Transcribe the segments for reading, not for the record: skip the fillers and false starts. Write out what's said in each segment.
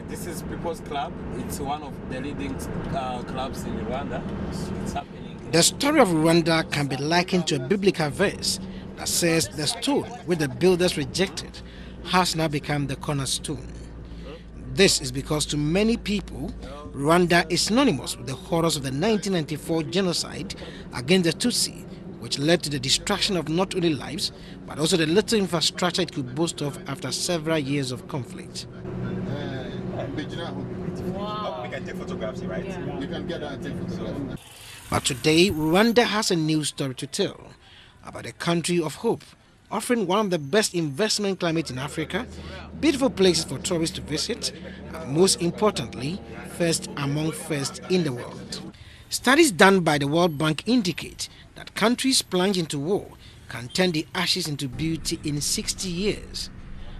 This is People's Club. It's one of the leading clubs in Rwanda. It's happening. The story of Rwanda can be likened to a biblical verse that says the stone which the builders rejected has now become the cornerstone. This is because to many people, Rwanda is synonymous with the horrors of the 1994 genocide against the Tutsi, which led to the destruction of not only lives, but also the little infrastructure it could boast of after several years of conflict. Wow. We can take photographs, right? Yeah. We can get that and take photographs. But today, Rwanda has a new story to tell about a country of hope, offering one of the best investment climates in Africa, beautiful places for tourists to visit, and most importantly, first among first in the world. Studies done by the World Bank indicate that countries plunged into war can turn the ashes into beauty in 60 years.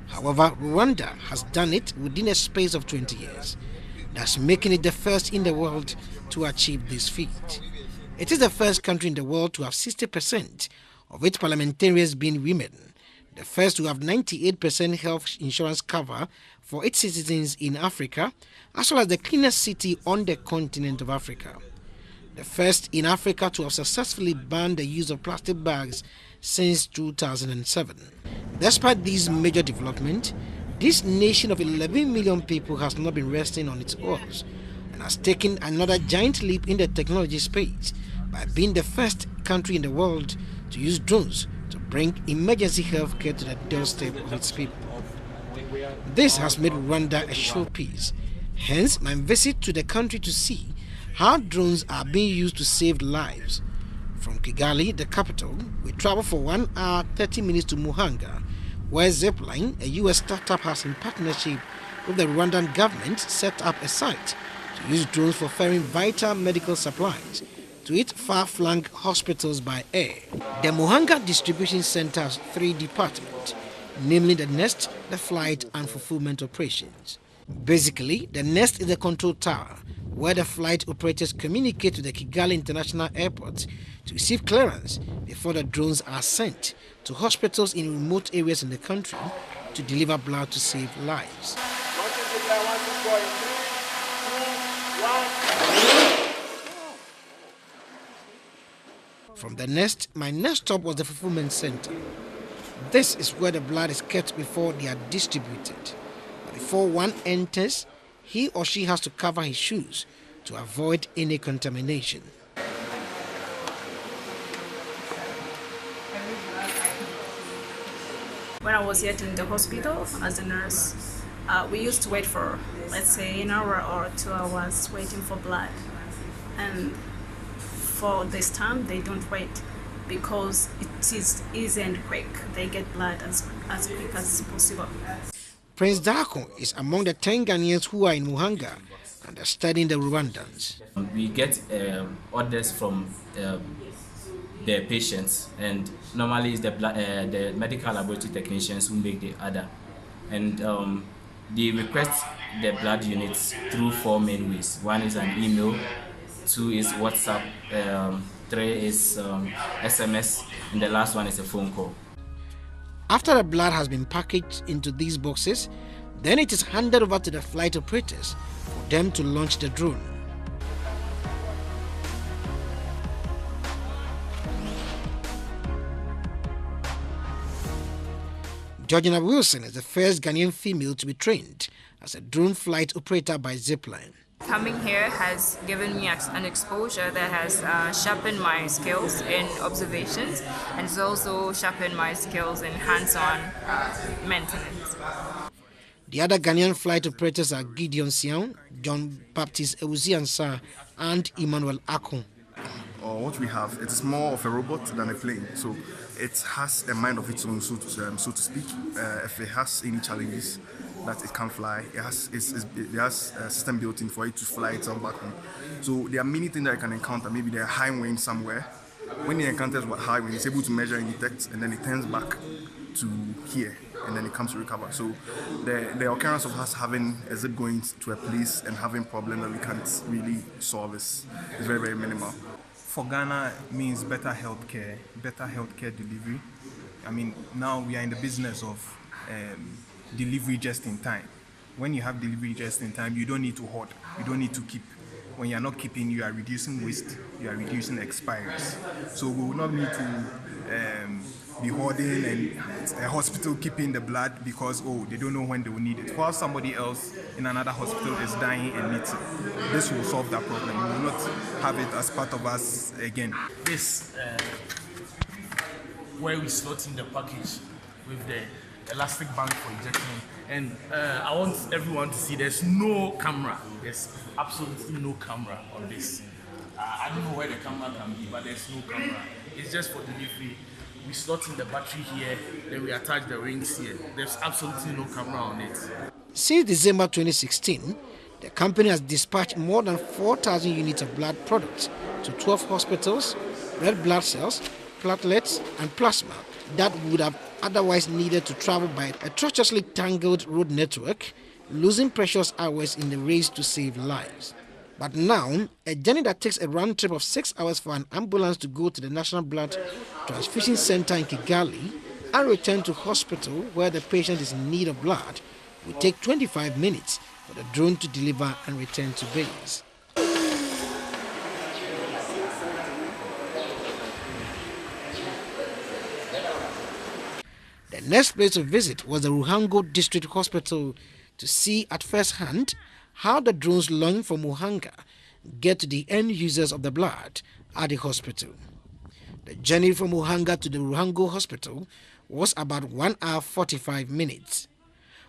However, Rwanda has done it within a space of 20 years, thus making it the first in the world to achieve this feat. It is the first country in the world to have 60% of its parliamentarians being women, the first to have 98% health insurance cover for its citizens in Africa, as well as the cleanest city on the continent of Africa. The first in Africa to have successfully banned the use of plastic bags since 2007. Despite these major developments, this nation of 11 million people has not been resting on its oars and has taken another giant leap in the technology space by being the first country in the world to use drones to bring emergency health care to the doorstep of its people. This has made Rwanda a showpiece. Hence, my visit to the country to see how drones are being used to save lives. From Kigali, the capital, we travel for 1 hour 30 minutes to Muhanga, where Zipline, a US startup, has in partnership with the Rwandan government set up a site to use drones for ferrying vital medical supplies to its far-flung hospitals by air. The Muhanga Distribution Center has 3 departments, namely the nest, the flight, and fulfillment operations. Basically, the nest is the control tower, where the flight operators communicate with the Kigali International Airport to receive clearance before the drones are sent to hospitals in remote areas in the country to deliver blood to save lives. From the nest, my next stop was the fulfillment center. This is where the blood is kept before they are distributed. But before one enters, he or she has to cover his shoes to avoid any contamination. When I was yet in the hospital as a nurse, we used to wait for, let's say, an hour or 2 hours waiting for blood. And for this time, they don't wait because it is easy and quick. They get blood as quick as possible. Prince Dako is among the 10 Ghanaians who are in Muhanga and are studying the Rwandans. We get orders from the patients, and normally it's the medical laboratory technicians who make the order, and they request the blood units through 4 main ways. 1 is an email, 2 is WhatsApp, 3 is SMS, and the last one is a phone call. After the blood has been packaged into these boxes, then it is handed over to the flight operators for them to launch the drone. Georgina Wilson is the first Ghanaian female to be trained as a drone flight operator by Zipline. Coming here has given me an exposure that has sharpened my skills in observations, and it's also sharpened my skills in hands-on maintenance. The other Ghanaian flight operators are Gideon Sian, John Baptist Ewuziansa, and Emmanuel Akon. What we have, it is more of a robot than a plane, so it has a mind of its own, so to speak. If it has any challenges that it can't fly, it has a system built in for it to fly itself back home. So there are many things that it can encounter. Maybe there are high winds somewhere. When it encounters high wind, it's able to measure and detect, and then it turns back to here, and then it comes to recover. So the occurrence of us having a zip going to a place and having problems that we can't really solve is very, very minimal. For Ghana, it means better healthcare delivery. I mean, now we are in the business of delivery just in time. When you have delivery just in time, you don't need to hoard. You don't need to keep. When you're not keeping, you are reducing waste. You are reducing expiries. So we will not need to be hoarding and a hospital keeping the blood because, oh, they don't know when they will need it. While somebody else in another hospital is dying and needs it. This will solve that problem. We will not have it as part of us again. This where we slot in the package with the elastic band for injection. And I want everyone to see there's no camera. There's absolutely no camera on this. I don't know where the camera can be, but there's no camera. It's just for delivery. We slot in the battery here, then we attach the rings here. There's absolutely no camera on it. Since December 2016, the company has dispatched more than 4,000 units of blood products to 12 hospitals, red blood cells, platelets, and plasma that would have otherwise needed to travel by a treacherously tangled road network, losing precious hours in the race to save lives. But now, a journey that takes a round trip of 6 hours for an ambulance to go to the National Blood Transfusion Center in Kigali and return to hospital where the patient is in need of blood will take 25 minutes for the drone to deliver and return to base. The next place to visit was the Ruhango District Hospital to see at first hand how the drones launched from Muhanga get to the end users of the blood at the hospital. The journey from Muhanga to the Ruhango Hospital was about 1 hour 45 minutes.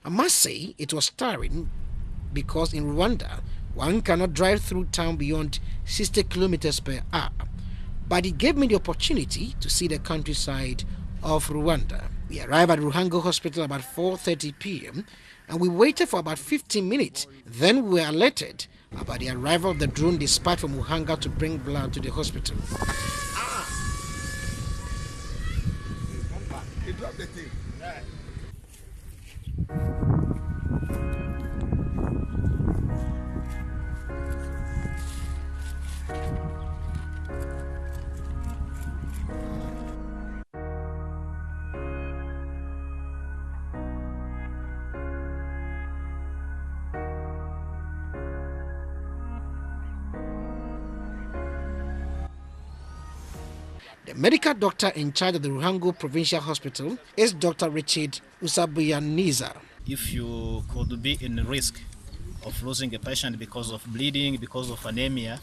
I must say it was tiring because in Rwanda, one cannot drive through town beyond 60 kilometers per hour. But it gave me the opportunity to see the countryside of Rwanda. We arrived at Ruhango Hospital about 4:30 p.m. and we waited for about 15 minutes. Then we were alerted about the arrival of the drone dispatched from Muhanga to bring blood to the hospital. He dropped the thing. The medical doctor in charge of the Ruhango Provincial Hospital is Dr. Richard Usabuyaniza. If you could be in risk of losing a patient because of bleeding, because of anemia,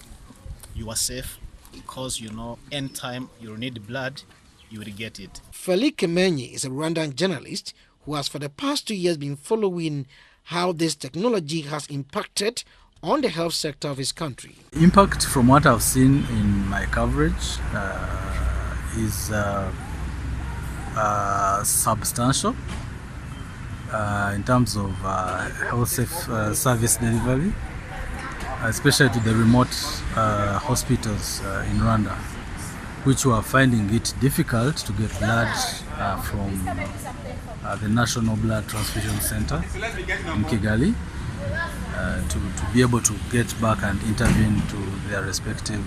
you are safe because you know anytime you need blood, you will get it. Feli Kemenyi is a Rwandan journalist who has for the past 2 years been following how this technology has impacted on the health sector of his country. Impact from what I've seen in my coverage is substantial in terms of health service delivery, especially to the remote hospitals in Rwanda, which were finding it difficult to get blood from the National Blood Transfusion Center in Kigali to be able to get back and intervene to their respective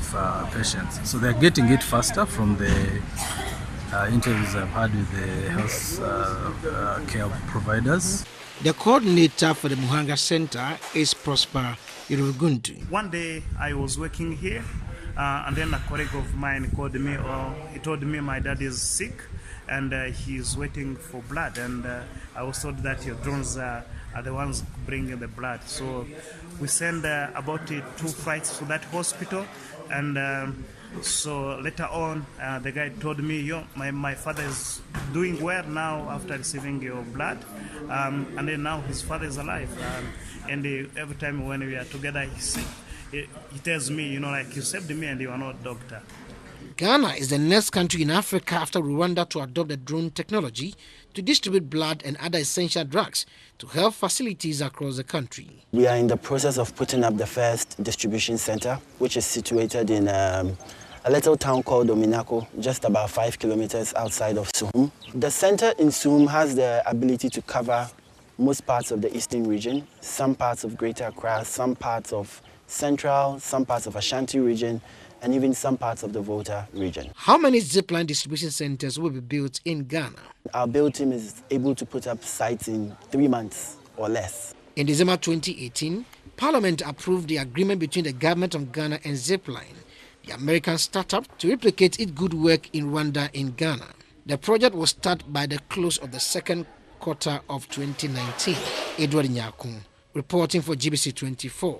patients. So they're getting it faster from the interviews I've had with the health care providers. The coordinator for the Muhanga Center is Prosper Iruguntu. One day I was working here and then a colleague of mine called me, he told me my dad is sick and he's waiting for blood, and I was told that your drones are the ones bringing the blood. So we send about 2 flights to that hospital, and so later on the guy told me, my father is doing well now after receiving your blood, and then now his father is alive, and every time when we are together he tells me, like, you saved me and you are not a doctor. Ghana is the next country in Africa after Rwanda to adopt the drone technology to distribute blood and other essential drugs to health facilities across the country. We are in the process of putting up the first distribution center, which is situated in a little town called Ominako, just about 5 kilometers outside of Suhum. The center in Suhum has the ability to cover most parts of the eastern region, some parts of Greater Accra, some parts of Central, some parts of Ashanti region, and even some parts of the Volta region. How many zipline distribution centers will be built in Ghana? Our build team is able to put up sites in 3 months or less. In December 2018, Parliament approved the agreement between the government of Ghana and Zipline, the American startup, to replicate its good work in Rwanda in Ghana. The project was started by the close of the second quarter of 2019. Edward Nyakun, reporting for GBC 24.